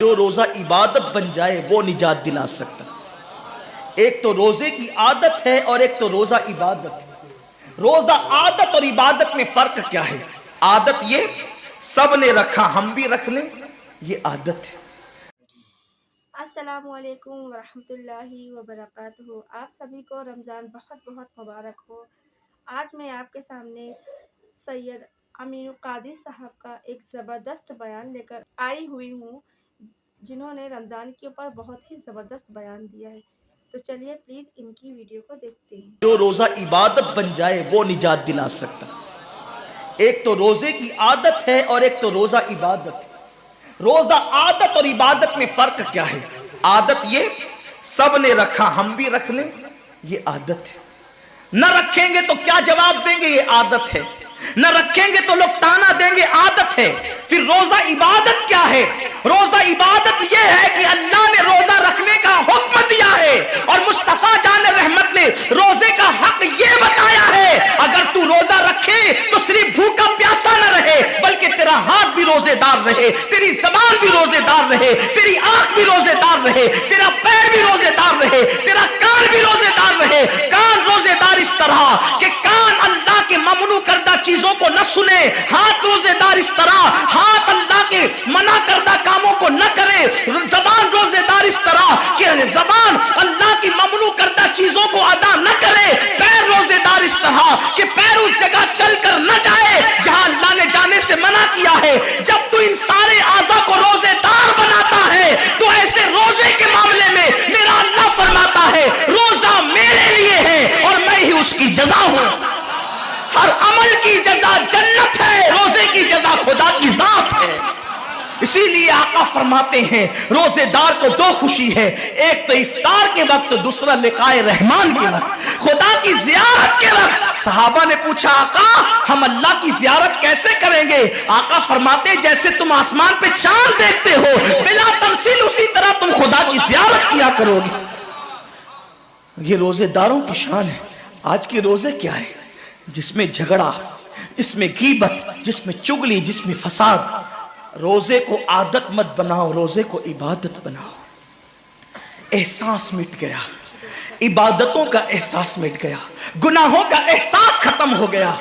جو روزہ عبادت بن جائے وہ نجات دلا سکتا۔ ایک تو روزے کی عادت ہے اور ایک تو روزہ عبادت ہے۔ روزہ عادت اور عبادت میں فرق کیا ہے؟ عادت یہ سب نے رکھا ہم بھی رکھ لیں، یہ عادت ہے۔ السلام علیکم ورحمۃ اللہ وبرکاتہ۔ آپ سبھی کو رمضان بہت بہت مبارک ہو۔ آج میں آپ کے سامنے سید امین القادری صاحب کا ایک زبردست بیان لے کر آئی ہوئی ہوں، جنہوں نے رمضان کے اوپر بہت ہی زبردست بیان دیا ہے۔ تو چلیے پلیز ان کی ویڈیو کو دیکھتے ہیں۔ جو روزہ عبادت بن جائے وہ نجات دلا سکتا۔ ایک تو روزے کی عادت ہے اور ایک تو روزہ عبادت ہے۔ روزہ عادت اور عبادت میں فرق کیا ہے؟ عادت یہ سب نے رکھا ہم بھی رکھ لیں، یہ عادت ہے۔ نہ رکھیں گے تو کیا جواب دیں گے، یہ عادت ہے۔ نہ رکھیں گے تو لوگ تانا دیں گے، عادت ہے۔ پھر روزہ عبادت کیا ہے؟ روزہ عبادت یہ ہے کہ اللہ نے روزہ رکھنے کا حکم دیا ہے اور مصطفیٰ جان رحمت نے روزے کا حق یہ بتایا ہے، اگر تو روزہ رکھے تو صرف بھوکا پیاسا نہ رہے بلکہ تیرا ہاتھ بھی روزے دار رہے، تیری زبان بھی روزے دار رہے، تیری آنکھ بھی روزے دار رہے، تیرا پیر بھی روزے دار رہے، تیرا کان بھی روزے دار رہے۔ کان روزے دار اس طرح کہ کان اللہ کے ممنوع کردہ چیزوں کو نہ سنے، ہاتھ روزے دار اس طرح ہاتھ اللہ کے منع کردہ کاموں کو نہ کرے، زبان روزے دار اس طرح کہ زبان اللہ کی ممنوع کردہ چیزوں کو ادا نہ کرے، پیر روزے دار اس طرح کہ پیر اس جگہ چل کر نہ جائے جہاں اللہ نے جانے سے منع کیا ہے۔ جب تو ان سارے اعضاء کو روزے دار بناتا ہے تو ایسے روزے کے معاملے میں میرا اللہ فرماتا ہے روزہ میرے لیے ہے اور میں ہی اس کی جزا ہوں۔ ہر عمل کی جزا جنت ہے، روزے کی جزا خدا کی ذات ہے۔ اسی لیے آقا فرماتے ہیں روزے دار کو دو خوشی ہے، ایک تو افطار کے وقت، دوسرا لقائے رحمان کے وقت، خدا کی زیارت کے وقت۔ صحابہ نے پوچھا آقا ہم اللہ کی زیارت کیسے کریں گے؟ آقا فرماتے جیسے تم آسمان پہ چاند دیکھتے ہو بلا تمثیل اسی طرح تم خدا کی زیارت کیا کرو گے۔ یہ روزے داروں کی شان ہے۔ آج کے روزے کیا ہے؟ جس میں جھگڑا، جس میں غیبت، جس میں چگلی، جس میں فساد۔ روزے کو عادت مت بناؤ، روزے کو عبادت بناؤ۔ احساس مٹ گیا، عبادتوں کا احساس مٹ گیا، گناہوں کا احساس ختم ہو گیا۔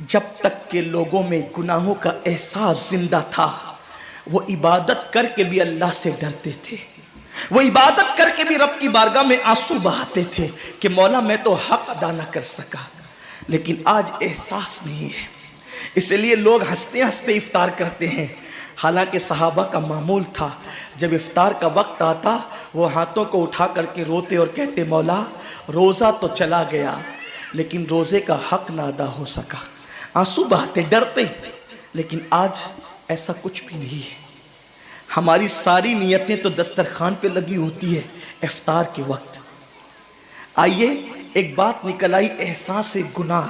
جب تک کہ لوگوں میں گناہوں کا احساس زندہ تھا وہ عبادت کر کے بھی اللہ سے ڈرتے تھے، وہ عبادت کر کے بھی رب کی بارگاہ میں آنسو بہاتے تھے کہ مولا میں تو حق ادا نہ کر سکا۔ لیکن آج احساس نہیں ہے، اس لیے لوگ ہنستے ہنستے افطار کرتے ہیں۔ حالانکہ صحابہ کا معمول تھا جب افطار کا وقت آتا وہ ہاتھوں کو اٹھا کر کے روتے اور کہتے مولا روزہ تو چلا گیا لیکن روزے کا حق نہ ادا ہو سکا، آنسو بہاتے ڈرتے۔ لیکن آج ایسا کچھ بھی نہیں ہے۔ ہماری ساری نیتیں تو دسترخوان پہ لگی ہوتی ہے افطار کے وقت۔ آئیے ایک بات نکل آئی، احساس گناہ۔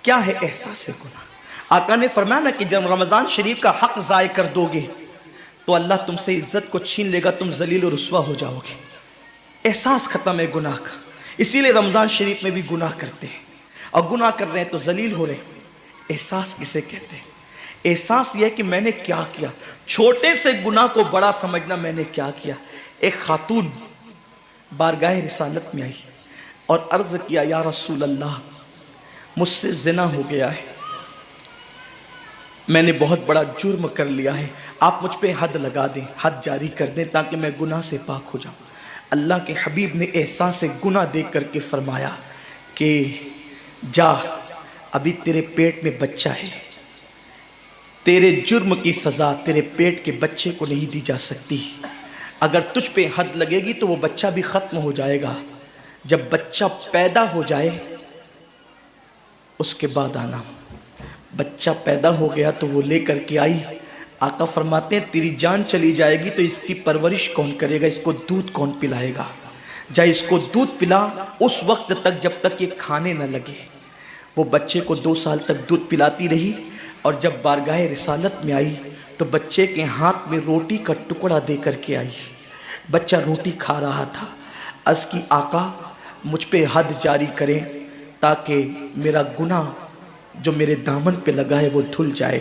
کیا ہے احساس گناہ؟ آقا نے فرمایا نا کہ جب رمضان شریف کا حق ضائع کر دو گے تو اللہ تم سے عزت کو چھین لے گا، تم ذلیل و رسوا ہو جاؤ گے۔ احساس ختم ہے گناہ کا، اسی لیے رمضان شریف میں بھی گناہ کرتے ہیں، اور گناہ کر رہے ہیں تو ذلیل ہو رہے ہیں۔ احساس کسے کہتے ہیں؟ احساس یہ ہے کہ میں نے کیا کیا، چھوٹے سے گناہ کو بڑا سمجھنا میں نے کیا کیا۔ ایک خاتون بارگاہ رسالت میں آئی اور عرض کیا یا رسول اللہ مجھ سے زنا ہو گیا ہے، میں نے بہت بڑا جرم کر لیا ہے، آپ مجھ پہ حد لگا دیں، حد جاری کر دیں تاکہ میں گناہ سے پاک ہو جاؤں۔ اللہ کے حبیب نے احساس گناہ دیکھ کر کے فرمایا کہ جا ابھی تیرے پیٹ میں بچہ ہے، تیرے جرم کی سزا تیرے پیٹ کے بچے کو نہیں دی جا سکتی، اگر تجھ پہ حد لگے گی تو وہ بچہ بھی ختم ہو جائے گا، جب بچہ پیدا ہو جائے اس کے بعد آنا۔ بچہ پیدا ہو گیا تو وہ لے کر کے آئی۔ آقا فرماتے ہیں تیری جان چلی جائے گی تو اس کی پرورش کون کرے گا، اس کو دودھ کون پلائے گا؟ جا اس کو دودھ پلا اس وقت تک جب تک یہ کھانے نہ لگے۔ وہ بچے کو 2 سال تک دودھ پلاتی رہی، اور جب بارگاہ رسالت میں آئی تو بچے کے ہاتھ میں روٹی کا ٹکڑا دے کر کے آئی۔ بچہ روٹی کھا رہا تھا، عرض کی آقا مجھ پہ حد جاری کریں تاکہ میرا گناہ جو میرے دامن پہ لگا ہے وہ دھل جائے۔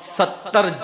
70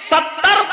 70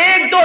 1 2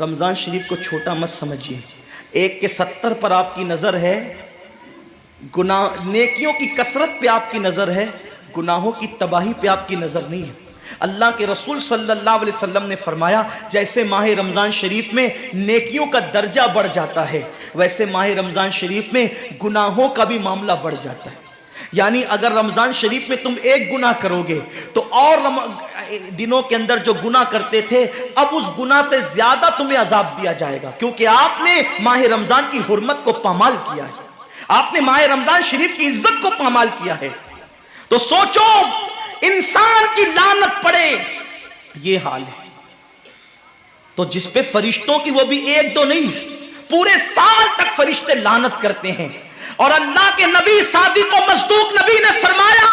رمضان شریف کو چھوٹا مت سمجھیے. ایک کے 70 پر آپ کی نظر ہے, گناہ نیکیوں کی کثرت پہ آپ کی نظر ہے, گناہوں کی تباہی پہ آپ کی نظر نہیں ہے. اللہ کے رسول صلی اللہ علیہ وسلم نے فرمایا جیسے ماہ رمضان شریف میں نیکیوں کا درجہ بڑھ جاتا ہے, ویسے ماہ رمضان شریف میں گناہوں کا بھی معاملہ بڑھ جاتا ہے. یعنی اگر رمضان شریف میں تم ایک گناہ کرو گے تو اور دنوں کے اندر جو گناہ کرتے تھے اب اس گناہ سے زیادہ تمہیں عذاب دیا جائے گا, کیونکہ آپ نے ماہ رمضان کی حرمت کو پامال کیا ہے, آپ نے ماہ رمضان شریف کی عزت کو پامال کیا ہے. تو سوچو انسان کی لعنت پڑے یہ حال ہے, تو جس پہ فرشتوں کی وہ بھی ایک دو نہیں پورے سال تک فرشتے لعنت کرتے ہیں. اور اللہ کے نبی صادق و مصدوق نبی نے فرمایا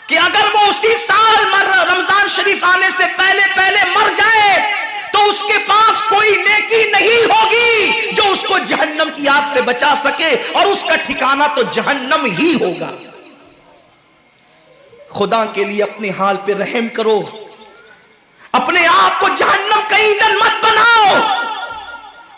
کہ اگر وہ اسی سال رمضان شریف آنے سے پہلے مر جائے تو اس کے پاس کوئی نیکی نہیں ہوگی جو اس کو جہنم کی آگ سے بچا سکے, اور اس کا ٹھکانہ تو جہنم ہی ہوگا. خدا کے لیے اپنے حال پہ رحم کرو, اپنے آپ کو جہنم کا ایندھن مت بناؤ.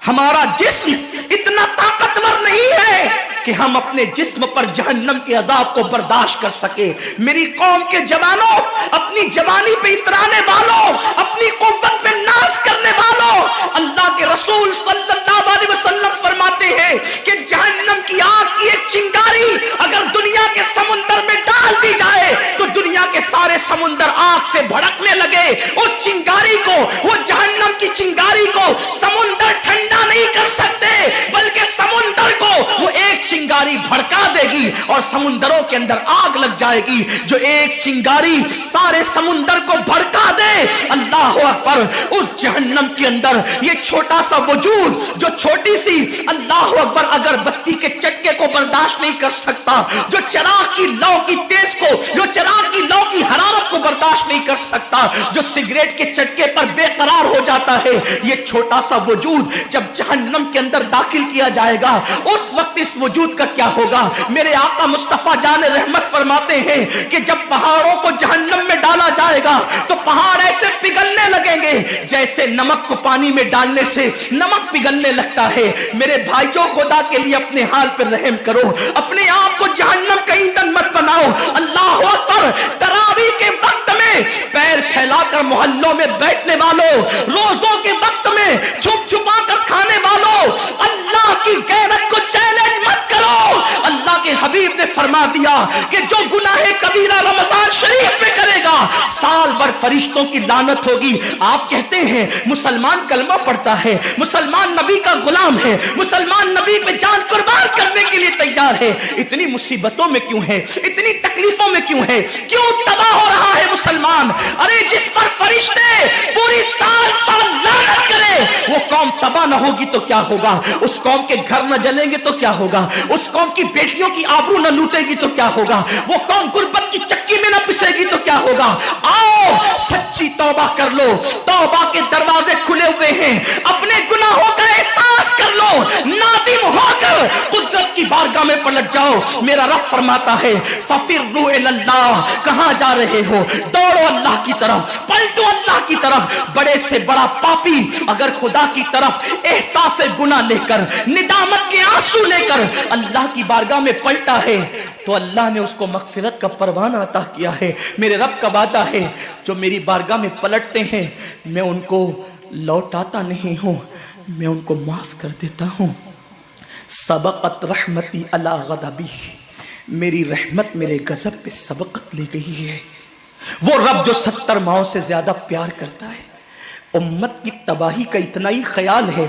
ہمارا جسم اتنا طاقتور نہیں ہے کہ ہم اپنے جسم پر جہنم کے عذاب کو برداشت کر سکے. میری قوم کے جوانوں, اپنی جوانی پہ اترانے والوں, اپنی قوت پہ ناز کرنے والوں, اللہ کے رسول صلی اللہ علیہ وسلم فرماتے ہیں کہ جہنم کی آگ کی ایک چنگاری اگر دنیا کے سمندر میں ڈال دی جائے تو دنیا کے سارے سمندر آگ سے بھڑکنے لگے. اس چنگاری کو, وہ جہنم کی چنگاری کو سمندر ٹھنڈا نہیں کر سکتے, بلکہ سمندر کو وہ ایک چنگاری بھڑکا دے گی اور سمندروں کے اندر آگ لگ جائے گی. جو ایک چنگاری سارے سمندر کو بھڑکا دے, اللہ اکبر, اس جہنم کے اندر یہ چھوٹا سا وجود جو چھوٹی سی, اللہ اکبر, اگر بتی کے چٹکے کو برداشت نہیں کر سکتا, جو چراغ کی لو کی تیز کو, جو چراغ کی لو کی حرارت کو برداشت نہیں کر سکتا, جو سگریٹ کے چٹکے پر بے قرار ہو جاتا ہے, یہ چھوٹا سا وجود جب جہنم کے اندر داخل کیا جائے گا اس وقت اس وجود کا کیا ہوگا. میرے آقا مصطفیٰ جان رحمت فرماتے ہیں کہ جب پہاڑوں کو جہنم میں ڈالا جائے گا تو پہاڑ ایسے پگھلنے لگیں گے جیسے نمک کو پانی میں ڈالنے سے نمک پگھلنے لگتا ہے. میرے بھائیوں, خدا کے لیے اپنے حال پر رحم کرو, اپنے آپ کو جہنم کا ایندھن مت بناؤ. اللہ اکبر, تراویح کے وقت میں پیر پھیلا کر محلوں میں بیٹھنے والوں, روزوں کے وقت میں چھپ چھپا کر کھانے والوں, اللہ کی غیرت کو چیلنج مت کرو. اللہ کے حبیب نے فرما دیا کہ جو گناہ کبیرہ رمضان شریف میں کرے گا سال بھر فرشتوں کی لعنت ہوگی. آپ کہتے ہیں مسلمان کلمہ پڑھتا ہے, مسلمان نبی کا غلام ہے, مسلمان نبی پہ جان قربان کرنے کے لیے تیار ہے, اتنی مصیبتوں میں کیوں ہے, اتنی تکلیفوں میں کیوں ہے, کیوں تباہ ہو رہا ہے مسلمان؟ ارے جس پر فرشتے پوری سال لعنت کرے وہ قوم تباہ نہ ہوگی تو کیا ہوگا, اس قوم کے گھر نہ جلیں گے تو کیا ہوگا, اس قوم کی بیٹیوں کی آبرو نہ لوٹے گی تو کیا ہوگا, وہ قوم غربت کی چکی میں نہ پسے گی تو کیا ہوگا. آؤ سچی توبہ کر لو, توبہ کے دروازے کھلے ہوئے ہیں, اپنے گناہوں کا احساس کر لو, نادم ہو کر قدرت کی بارگاہ میں پلٹ جاؤ. میرا رب فرماتا ہے فَفِرُّوا إِلَى اللَّهِ, کہاں جا رہے ہو, دوڑو اللہ کی طرف, پلٹو اللہ کی طرف. بڑے سے بڑا پاپی اگر خدا کی طرف احساس گناہ لے کر, ندامت کے آنسو لے کر اللہ کی بارگاہ میں پلٹا ہے تو اللہ نے اس کو مغفرت کا پروانہ عطا کیا ہے. میرے رب کا وعدہ ہے جو میری بارگاہ میں پلٹتے ہیں میں ان کو لوٹاتا نہیں ہوں, میں ان کو معاف کر دیتا ہوں. سبقت رحمتی علی غضبی, میری رحمت میرے غضب پہ سبقت لے گئی ہے. وہ رب جو 70 ماؤں سے زیادہ پیار کرتا ہے, امت کی تباہی کا اتنا ہی خیال ہے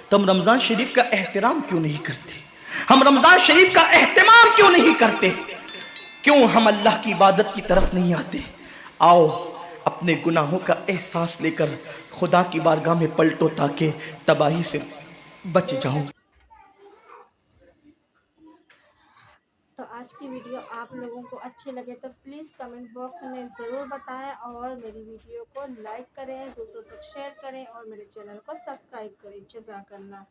تو ہم رمضان شریف کا احترام کیوں نہیں کرتے, ہم رمضان شریف کا اہتمام کیوں نہیں کرتے, کیوں ہم اللہ کی عبادت کی طرف نہیں آتے. آؤ اپنے گناہوں کا احساس لے کر خدا کی بارگاہ میں پلٹو تاکہ تباہی سے بچ جاؤ. تو آج کی ویڈیو آپ لوگوں کو اچھے لگے تو پلیز کمنٹ باکس میں ضرور بتائیں, اور میری ویڈیو کو لائک کریں, دوسروں تک شیئر کریں, اور میرے چینل کو سبسکرائب کریں. جزاک اللہ.